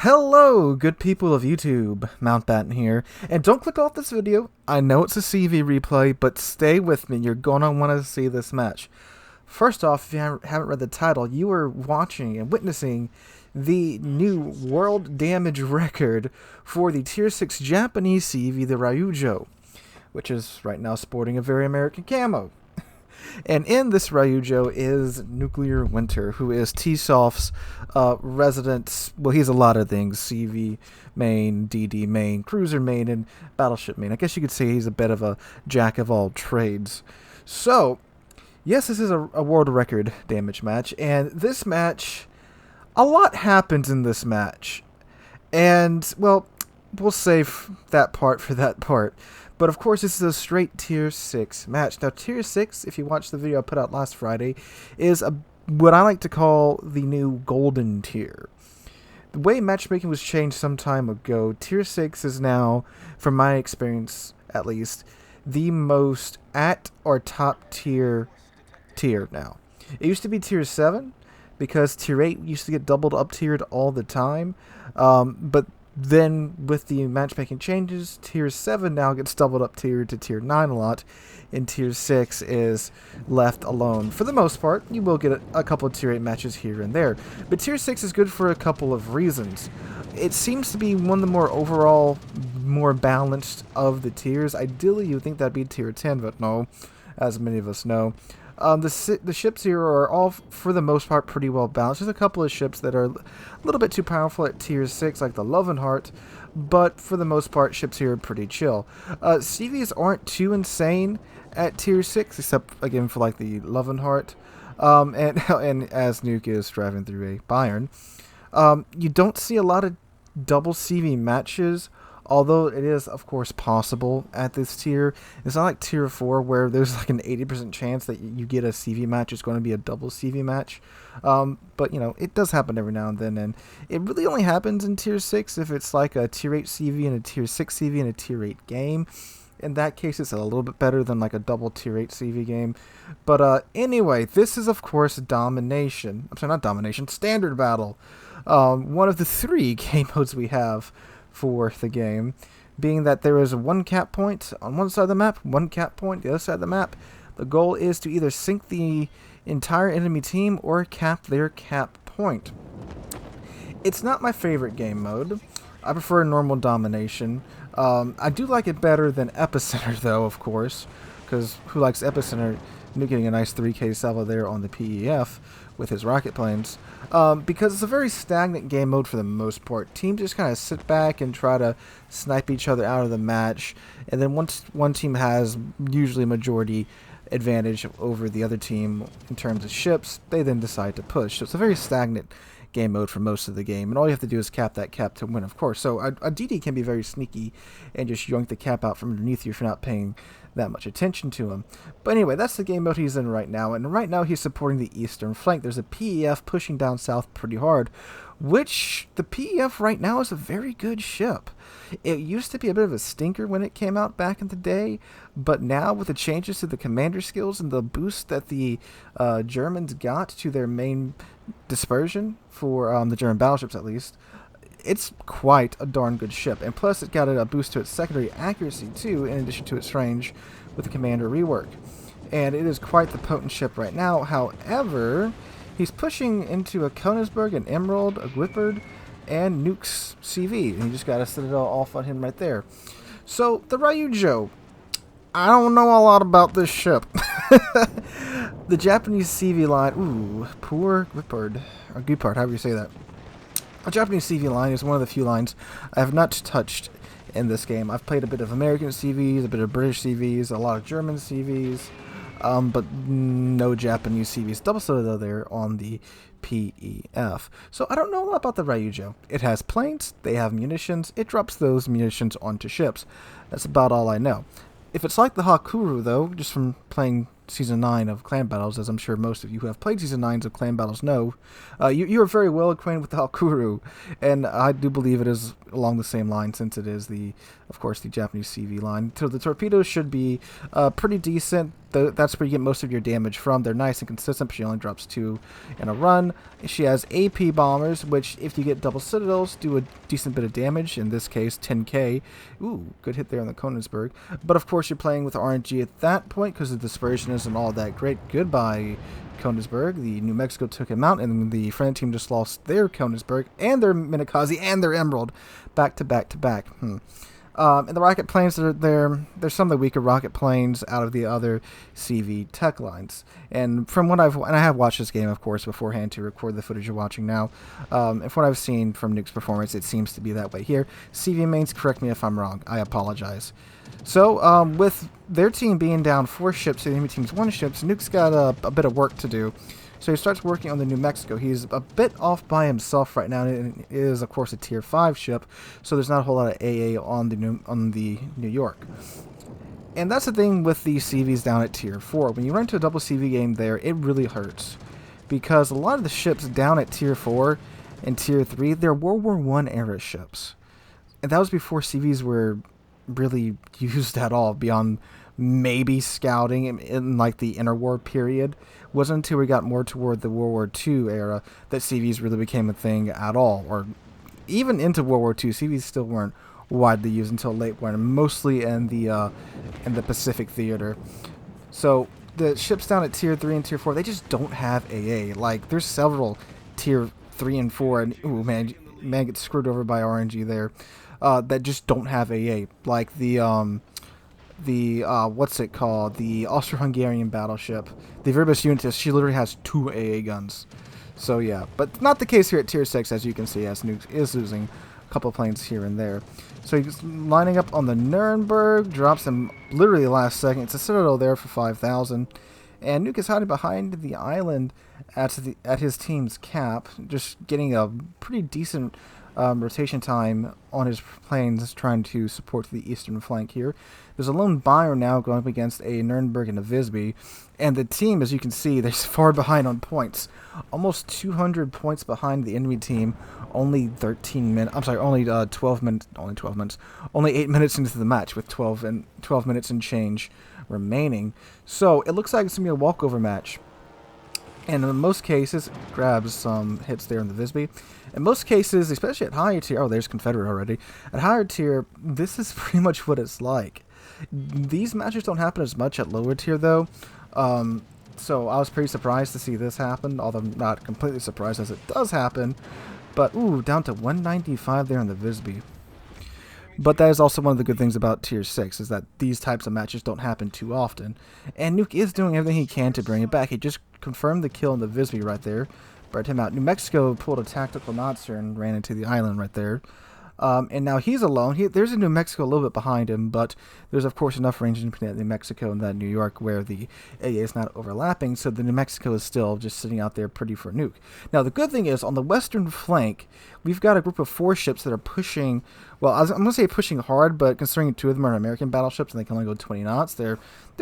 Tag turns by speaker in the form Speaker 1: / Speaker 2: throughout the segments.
Speaker 1: Hello, good people of YouTube. Mountbatten here. And don't click off this video. I know it's a CV replay, but stay with me. You're going to want to see this match. First off, if you haven't read the title, you are watching and witnessing the new world damage record for the Tier 6 Japanese CV, the Ryujo, which is right now sporting a very American camo. And in this Ryujo is NuclearWinter, who is T-Soft's resident, well, he's a lot of things, CV main, DD main, cruiser main, and battleship main. I guess you could say he's a bit of a jack of all trades. So, yes, this is a world record damage match, and this match, a lot happens in this match. And, well, we'll save that part for that part. But of course, this is a straight Tier 6 match. Now, Tier 6, if you watched the video I put out last Friday, is what I like to call the new golden tier. The way matchmaking was changed some time ago, Tier 6 is now, from my experience at least, the most at or top tier now. It used to be Tier 7, because Tier 8 used to get doubled up tiered all the time, but then, with the matchmaking changes, Tier 7 now gets doubled up tiered to Tier 9 a lot, and Tier 6 is left alone. For the most part, you will get a couple of Tier 8 matches here and there, but Tier 6 is good for a couple of reasons. It seems to be one of the more overall, more balanced of the tiers. Ideally, you would think that'd be Tier 10, but no, as many of us know. The ships here are all, for the most part, pretty well balanced. There's a couple of ships that are a little bit too powerful at Tier 6, like the Love and Heart, but for the most part, ships here are pretty chill. CVs aren't too insane at Tier 6, except, again, for like the Love and Heart, and as Nuke is driving through a Bayern. You don't see a lot of double CV matches, although it is, of course, possible at this tier. It's not like Tier 4 where there's like an 80% chance that you get a CV match is going to be a double CV match. But, you know, it does happen every now and then, and it really only happens in Tier 6 if it's like a Tier 8 CV and a Tier 6 CV and a Tier 8 game. In that case, it's a little bit better than like a double Tier 8 CV game. But anyway, this is, of course, Domination. I'm sorry, not Domination, Standard Battle. One of the 3 game modes we have for the game, being that there is one cap point on one side of the map, one cap point the other side of the map. The goal is to either sink the entire enemy team or cap their cap point. It's not my favorite game mode. I prefer normal domination. I do like it better than Epicenter, though, of course, because who likes Epicenter? Nuke getting a nice 3k salvo there on the PEF with his rocket planes, because it's a very stagnant game mode for the most part. Teams just kind of sit back and try to snipe each other out of the match, and then once one team has usually a majority advantage over the other team in terms of ships, they then decide to push. So it's a very stagnant game mode for most of the game, and all you have to do is cap that cap to win, of course. So a DD can be very sneaky and just yoink the cap out from underneath you if you're not paying that much attention to him. But anyway, that's the game mode he's in right now, and right now he's supporting the eastern flank. There's a PEF pushing down south pretty hard, which the PEF right now is a very good ship. It used to be a bit of a stinker when it came out back in the day, but now with the changes to the commander skills and the boost that the Germans got to their main dispersion for the German battleships at least, it's quite a darn good ship. And plus it got a boost to its secondary accuracy too, in addition to its range with the commander rework. And it is quite the potent ship right now. However, he's pushing into a Königsberg, an Emerald, a Gwipard, and Nuke's CV. And you just got a Citadel off on him right there. So, the Ryujo. I don't know a lot about this ship. The Japanese CV line. Ooh, poor Gwipard. Or Gwipard, however you say that. The Japanese CV line is one of the few lines I have not touched in this game. I've played a bit of American CVs, a bit of British CVs, a lot of German CVs, but no Japanese CVs. Double Citadel there on the PEF. So I don't know a lot about the Ryujo. It has planes, they have munitions, it drops those munitions onto ships. That's about all I know. If it's like the Hakuru, though, just from playing Season 9 of Clan Battles, as I'm sure most of you who have played Season 9s of Clan Battles know, you are very well acquainted with the Hakuru, and I do believe it is along the same line, since it is, of course, the Japanese CV line. So the torpedoes should be pretty decent. that's where you get most of your damage from. They're nice and consistent. She only drops 2 in a run. She has AP bombers, which if you get double citadels, do a decent bit of damage. In this case, 10k. Ooh, good hit there on the Konigsberg. But of course, you're playing with RNG at that point because the dispersion isn't all that great. Goodbye, Konigsberg. The New Mexico took him out, and the friendly team just lost their Konigsberg and their Minakaze and their Emerald back to back to back. And the rocket planes, they're some of the weaker rocket planes out of the other CV tech lines. And from what I have watched this game, of course, beforehand to record the footage you're watching now. And from what I've seen from Nuke's performance, it seems to be that way here. CV mains, correct me if I'm wrong. I apologize. So, with their team being down 4 ships and the enemy team's 1 ship, Nuke's got a bit of work to do. So he starts working on the New Mexico. He's a bit off by himself right now. It is, of course, a Tier 5 ship, so there's not a whole lot of AA on the New York. And that's the thing with the CVs down at Tier 4. When you run into a double CV game there, it really hurts. Because a lot of the ships down at Tier 4 and Tier 3, they're World War I era ships. And that was before CVs were really used at all, beyond maybe scouting in like the interwar period. Wasn't until we got more toward the World War II era that CVs really became a thing at all, or even into World War II. CVs still weren't widely used until late war, mostly in the Pacific theater. So the ships down at Tier 3 and Tier 4, they just don't have AA. Like, there's several Tier 3 and 4, and ooh, man gets screwed over by RNG there, that just don't have AA. Like the what's it called? The Austro-Hungarian battleship, the Verbus Unitas, she literally has 2 AA guns. So yeah, but not the case here at Tier 6, as you can see, as Nuke is losing a couple planes here and there. So he's lining up on the Nuremberg, drops him literally last second. It's a Citadel there for 5,000. And Nuke is hiding behind the island at his team's cap, just getting a pretty decent rotation time on his planes, trying to support the eastern flank here. There's a lone buyer now going up against a Nuremberg and a Visby, and the team, as you can see, they're far behind on points. Almost 200 points behind the enemy team. Only 13 minutes. I'm sorry, only 12 minutes. Only 12 minutes. Only 8 minutes into the match, with 12 minutes and change remaining. So it looks like it's gonna be a walkover match. And in most cases, grabs some hits there in the Visby. In most cases, especially at higher tier, oh, there's Confederate already. At higher tier, this is pretty much what it's like. These matches don't happen as much at lower tier, though. So I was pretty surprised to see this happen, although I'm not completely surprised as it does happen. But, ooh, down to 195 there in the Visby. But that is also one of the good things about Tier 6, is that these types of matches don't happen too often. And Nuke is doing everything he can to bring it back. He just confirmed the kill in the Visby right there. Brought him out. New Mexico pulled a tactical Nazi and ran into the island right there. And now he's alone. There's a New Mexico a little bit behind him, but there's, of course, enough range between New Mexico and that New York where the AA is not overlapping, so the New Mexico is still just sitting out there pretty for Nuke. Now, the good thing is, on the western flank, we've got a group of 4 ships that are pushing, well, I'm going to say pushing hard, but considering 2 of them are American battleships and they can only go 20 knots, they're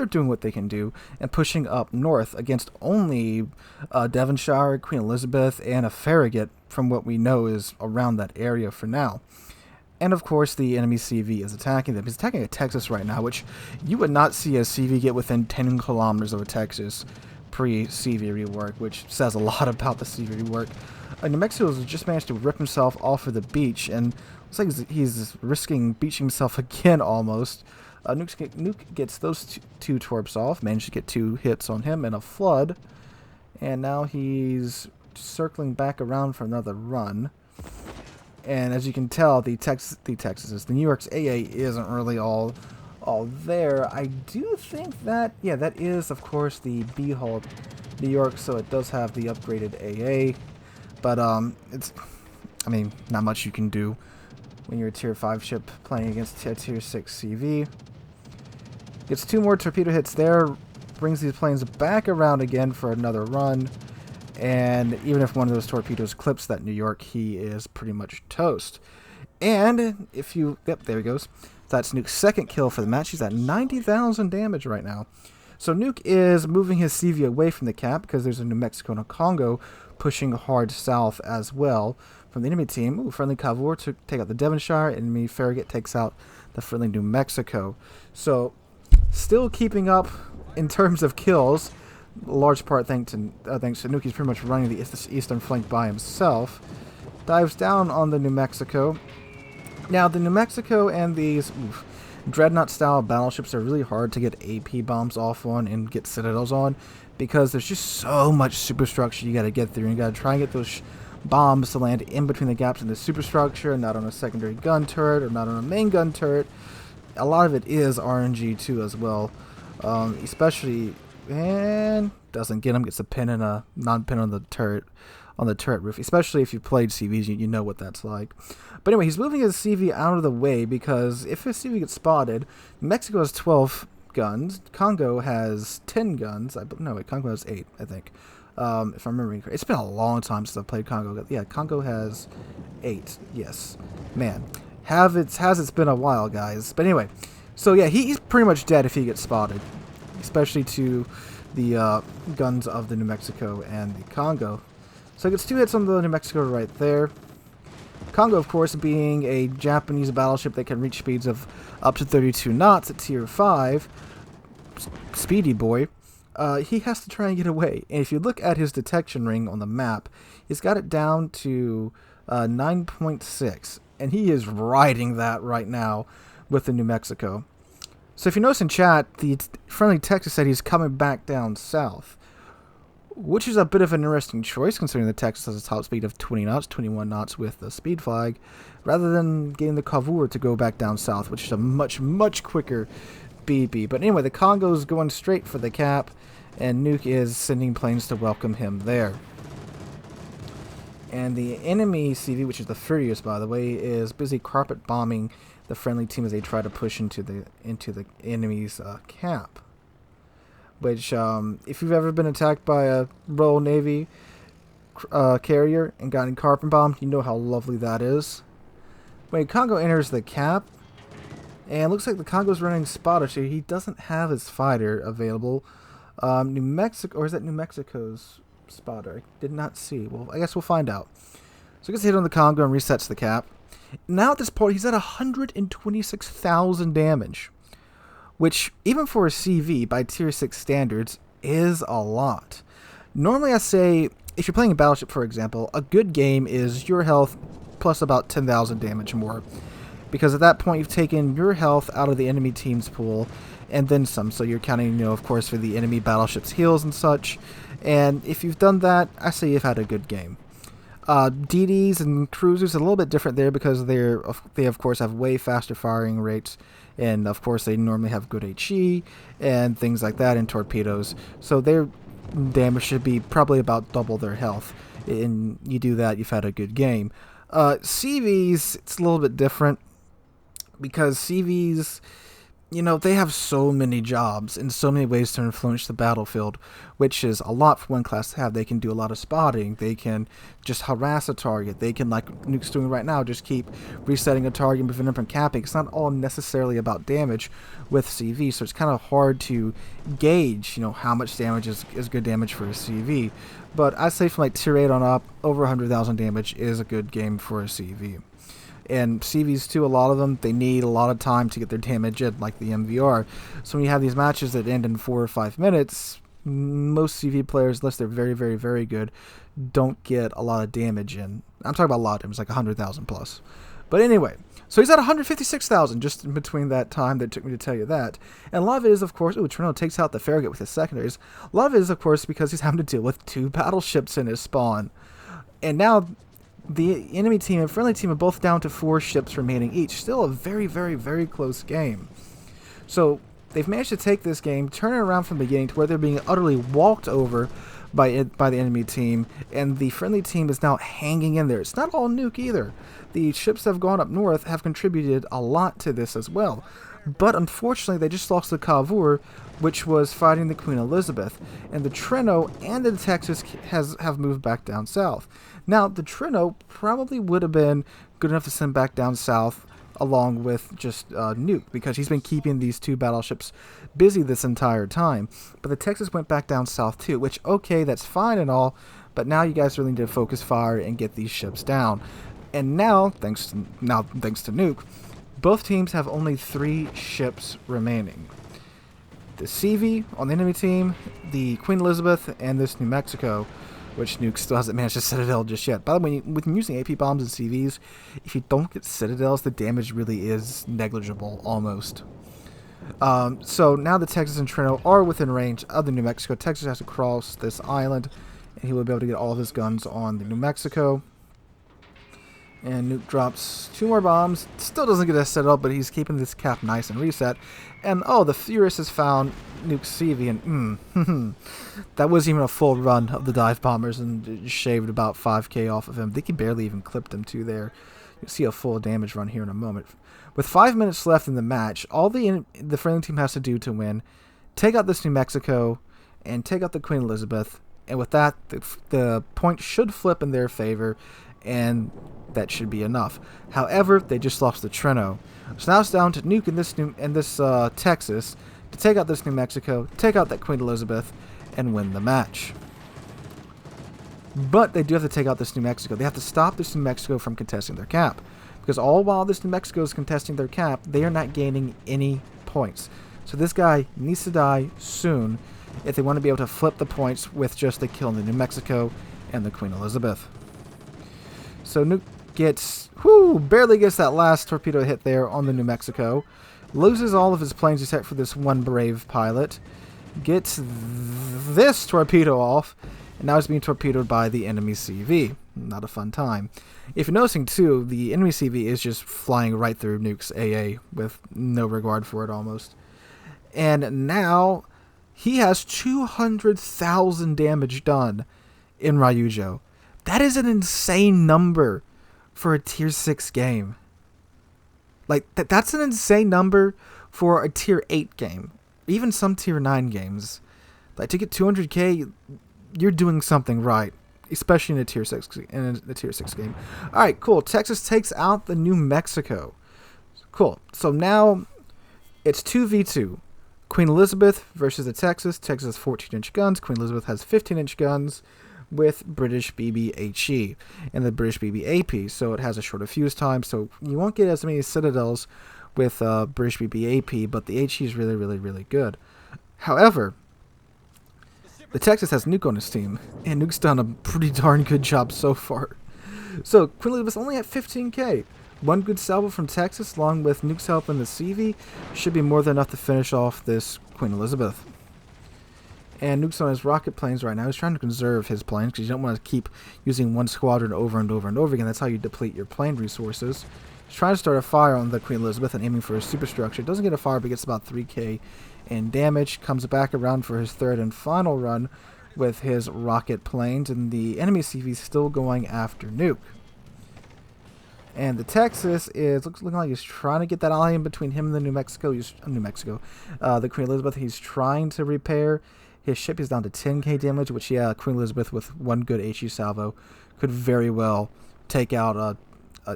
Speaker 1: doing what they can do, and pushing up north against only Devonshire, Queen Elizabeth, and a Farragut, from what we know is around that area for now. And of course, the enemy CV is attacking them. He's attacking a Texas right now, which you would not see a CV get within 10 kilometers of a Texas pre-CV rework, which says a lot about the CV rework. New Mexico has just managed to rip himself off of the beach, and looks like he's risking beaching himself again almost. Nuke gets those 2 torps off, managed to get 2 hits on him and a flood, and now he's circling back around for another run. And as you can tell, the New York's AA isn't really all there. I do think that, yeah, that is, of course, the B-hull New York, so it does have the upgraded AA. But, it's, I mean, not much you can do when you're a Tier 5 ship playing against a Tier 6 CV. Gets 2 more torpedo hits there, brings these planes back around again for another run. And even if one of those torpedoes clips that New York, he is pretty much toast. And if you... Yep, there he goes. That's Nuke's second kill for the match. He's at 90,000 damage right now. So Nuke is moving his CV away from the cap because there's a New Mexico and a Congo pushing hard south as well from the enemy team. Ooh, friendly Cavour to take out the Devonshire. Enemy Farragut takes out the friendly New Mexico. So still keeping up in terms of kills, large part thanks to Nuke, he's pretty much running the eastern flank by himself. Dives down on the New Mexico. Now, the New Mexico and these Dreadnought-style battleships are really hard to get AP bombs off on and get citadels on, because there's just so much superstructure you got to get through, and you got to try and get those bombs to land in between the gaps in the superstructure, not on a secondary gun turret or not on a main gun turret. A lot of it is RNG too as well, especially, and doesn't get him, gets a pin and a non-pin on the turret roof, especially if you played CVs, you know what that's like. But anyway, he's moving his CV out of the way, because if his CV gets spotted, Mexico has 12 guns, Congo has 10 guns, Congo has 8, I think, if I'm remembering correctly. It's been a long time since I've played Congo. Yeah, Congo has 8, yes. Man, has it's been a while, guys. But anyway, so yeah, he's pretty much dead if he gets spotted, especially to the guns of the New Mexico and the Congo. So he gets 2 hits on the New Mexico right there. Congo, of course, being a Japanese battleship that can reach speeds of up to 32 knots at tier 5, speedy boy, he has to try and get away. And if you look at his detection ring on the map, he's got it down to 9.6, and he is riding that right now with the New Mexico. So if you notice in chat, the friendly Texas said he's coming back down south, which is a bit of an interesting choice, considering the Texas has a top speed of 20 knots, 21 knots with the speed flag, rather than getting the Cavour to go back down south, which is a much, much quicker BB. But anyway, the Congo's going straight for the cap, and Nuke is sending planes to welcome him there. And the enemy CV, which is the Furious, by the way, is busy carpet bombing the friendly team as they try to push into the enemy's cap. Which, if you've ever been attacked by a Royal Navy carrier and gotten carpet bombed, you know how lovely that is. When Congo enters the cap, and it looks like the Congo's running spotters here. He doesn't have his fighter available. New Mexico, or is that New Mexico's spotter? I did not see. Well, I guess we'll find out. So he gets a hit on the Congo and resets the cap. Now at this point, he's at 126,000 damage, which, even for a CV by tier 6 standards, is a lot. Normally I say, if you're playing a battleship, for example, a good game is your health plus about 10,000 damage more. Because at that point, you've taken your health out of the enemy team's pool, and then some. So you're counting, of course, for the enemy battleship's heals and such. And if you've done that, I say you've had a good game. DDs and cruisers are a little bit different there, because they of course have way faster firing rates, and of course they normally have good HE and things like that, and torpedoes, so their damage should be probably about double their health. And you do that, you've had a good game. CVs, it's a little bit different, because CVs, they have so many jobs and so many ways to influence the battlefield, which is a lot for one class to have. They can do a lot of spotting. They can just harass a target. They can, like Nuke's doing right now, just keep resetting a target and prevent them from capping. It's not all necessarily about damage with CV, so it's kind of hard to gauge, how much damage is good damage for a CV. But I'd say from like tier 8 on up, over 100,000 damage is a good game for a CV. And CVs too, a lot of them, they need a lot of time to get their damage in, like the MVR. So when you have these matches that end in 4 or 5 minutes, most CV players, unless they're very, very, very good, don't get a lot of damage in. I'm talking about a lot of damage, like 100,000 plus. But anyway, so he's at 156,000 just in between that time that took me to tell you that. And a lot of it is, of course, Trino takes out the Farragut with his secondaries. A lot of it is, of course, because he's having to deal with 2 battleships in his spawn. And now the enemy team and friendly team are both down to 4 ships remaining each. Still a very, very, very close game. So they've managed to take this game, turn it around from the beginning to where they're being utterly walked over by the enemy team, and the friendly team is now hanging in there. It's not all Nuke either. The ships that have gone up north have contributed a lot to this as well. But unfortunately, they just lost the Cavour, which was fighting the Queen Elizabeth. And the Trino and the Texas have moved back down south. Now, the Trino probably would have been good enough to send back down south along with just Nuke, because he's been keeping these 2 battleships busy this entire time. But the Texas went back down south too, which, okay, that's fine and all, but now you guys really need to focus fire and get these ships down. And now, thanks to Nuke, both teams have only 3 ships remaining. the CV on the enemy team, the Queen Elizabeth, and this New Mexico, which Nuke still hasn't managed to Citadel just yet. By the way, with using AP bombs and CVs, if you don't get Citadels, the damage really is negligible, almost. So now the Texas and Trento are within range of the New Mexico. Texas has to cross this island, and he will be able to get all of his guns on the New Mexico. And Nuke drops 2 more bombs. Still doesn't get a Citadel, but he's keeping this cap nice and reset. And, oh, the Furious has found Nuke's CV, and, that wasn't even a full run of the dive bombers, and shaved about 5k off of him. I think he barely even clipped him, too, there. You'll see a full damage run here in a moment. With 5 minutes left in the match, all the friendly team has to do to win, take out this New Mexico, and take out the Queen Elizabeth. And with that, the point should flip in their favor, and that should be enough. However, they just lost the Trento. So now it's down to Nuke and this Texas to take out this New Mexico, take out that Queen Elizabeth, and win the match. But they do have to take out this New Mexico. They have to stop this New Mexico from contesting their cap. Because all while this New Mexico is contesting their cap, they are not gaining any points. So this guy needs to die soon if they want to be able to flip the points with just the kill in the New Mexico and the Queen Elizabeth. So Nuke barely gets that last torpedo hit there on the New Mexico. Loses all of his planes except for this one brave pilot. Gets this torpedo off, and now he's being torpedoed by the enemy CV. Not a fun time. If you're noticing too, the enemy CV is just flying right through Nuke's AA with no regard for it almost. And now he has 200,000 damage done in Ryujo. That is an insane number for a tier 6 game. Like, that's an insane number for a tier 8 game. Even some tier 9 games. Like, to get 200k, you're doing something right. Especially in a tier 6 game. Alright, cool. Texas takes out the New Mexico. Cool. So now it's 2v2. Queen Elizabeth versus the Texas. Texas has 14-inch guns. Queen Elizabeth has 15-inch guns with British BB-HE and the British BB-AP, so it has a shorter fuse time, so you won't get as many Citadels with British BB-AP, but the HE is really, really, really good. However, the Texas has Nuke on his team, and Nuke's done a pretty darn good job so far. So, Queen Elizabeth's only at 15k. One good salvo from Texas, along with Nuke's help in the CV, should be more than enough to finish off this Queen Elizabeth. And Nuke's on his rocket planes right now. He's trying to conserve his planes because you don't want to keep using one squadron over and over and over again. That's how you deplete your plane resources. He's trying to start a fire on the Queen Elizabeth and aiming for a superstructure. Doesn't get a fire, but gets about 3k in damage. Comes back around for his third and final run with his rocket planes. And the enemy CV is still going after Nuke. And the Texas is looking like he's trying to get that ally in between him and the New Mexico. The Queen Elizabeth he's trying to repair. His ship is down to 10k damage, which, yeah, Queen Elizabeth with one good HE salvo could very well take out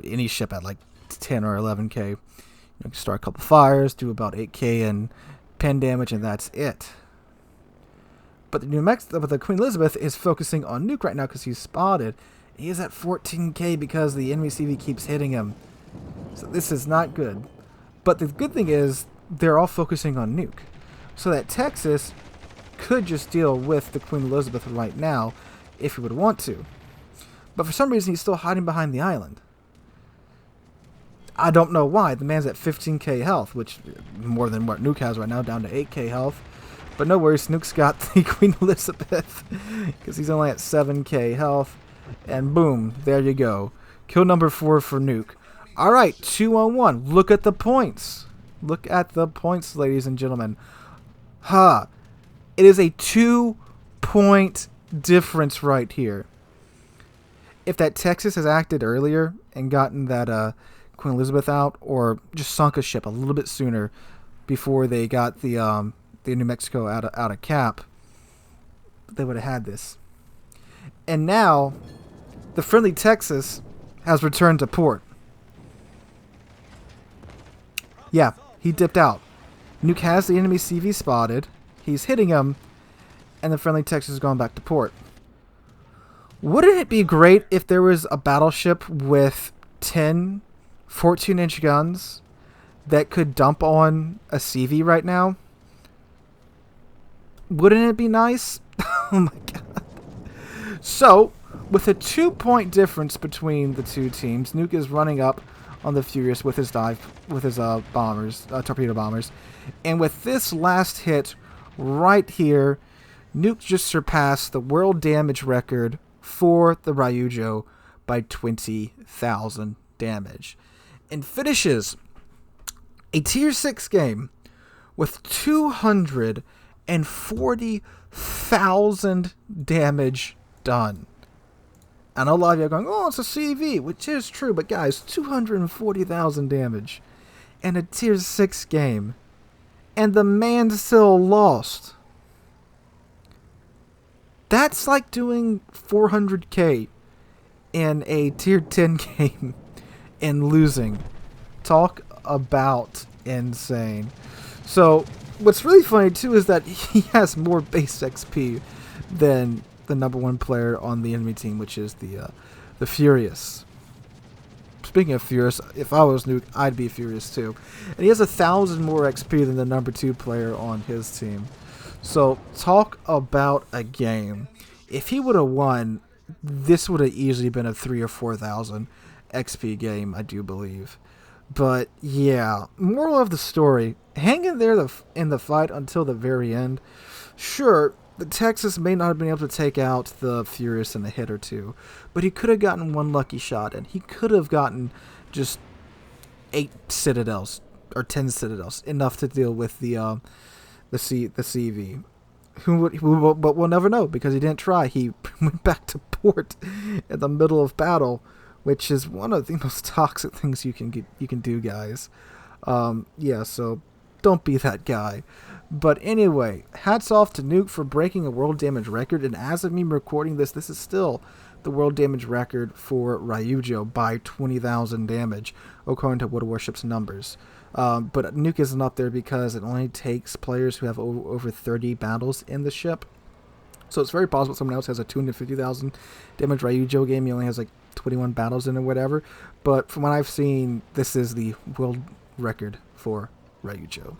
Speaker 1: any ship at like 10 or 11k. You know, start a couple fires, do about 8k in pen damage, and that's it. But the Queen Elizabeth is focusing on Nuke right now because he's spotted. He is at 14k because the enemy CV keeps hitting him. So this is not good. But the good thing is they're all focusing on Nuke. So that Texas could just deal with the Queen Elizabeth right now if he would want to. But for some reason he's still hiding behind the island. I don't know why. The man's at 15k health, which more than what Nuke has right now, down to 8k health. But no worries, Nuke's got the Queen Elizabeth because he's only at 7k health. And boom, there you go. Kill number 4 for Nuke. Alright, 2-on-1. Look at the points. Look at the points, ladies and gentlemen. It is a 2-point difference right here. If that Texas has acted earlier and gotten that Queen Elizabeth out, or just sunk a ship a little bit sooner before they got the New Mexico out of cap, they would have had this. And now, the friendly Texas has returned to port. Yeah, he dipped out. Nuke has the enemy CV spotted. He's hitting him, and the friendly Texas has gone back to port. Wouldn't it be great if there was a battleship with 10 14-inch guns that could dump on a CV right now? Wouldn't it be nice? Oh my god. So, with a 2-point difference between the two teams, Nuke is running up on the Furious with his bombers, torpedo bombers. And with this last hit right here, Nuke just surpassed the world damage record for the Ryujo by 20,000 damage. And finishes a Tier 6 game with 240,000 damage done. I know a lot of you are going, oh, it's a CV, which is true, but guys, 240,000 damage in a Tier 6 game. And the man still lost. That's like doing 400k in a Tier 10 game and losing. Talk about insane. So, what's really funny too is that he has more base XP than the number 1 player on the enemy team, which is the Furious. Speaking of Furious, if I was Nuke, I'd be Furious too. And he has 1,000 more XP than the number 2 player on his team. So, talk about a game. If he would have won, this would have easily been a 3,000 or 4,000 XP game, I do believe. But, yeah, moral of the story, hang in there in the fight until the very end. Sure, the Texas may not have been able to take out the Furious in a hit or two, but he could have gotten one lucky shot, and he could have gotten just 8 Citadels, or 10 Citadels, enough to deal with the CV. But we'll never know, because he didn't try. He went back to port in the middle of battle, which is one of the most toxic things you can do, guys. Yeah, so don't be that guy. But anyway, hats off to Nuke for breaking a world damage record, and as of me recording this is still the world damage record for Ryujo by 20,000 damage, according to Warships numbers. But Nuke isn't up there because it only takes players who have over 30 battles in the ship. So it's very possible someone else has a 250,000 damage Ryujo game. He only has like 21 battles in or whatever. But from what I've seen, this is the world record for Ryujo.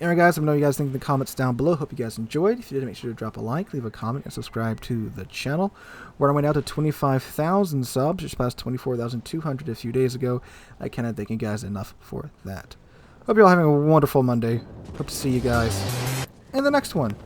Speaker 1: Anyway, guys, let me know what you guys think in the comments down below. Hope you guys enjoyed. If you did, make sure to drop a like, leave a comment, and subscribe to the channel. We're on our way now to 25,000 subs. Just passed 24,200 a few days ago. I cannot thank you guys enough for that. Hope you're all having a wonderful Monday. Hope to see you guys in the next one.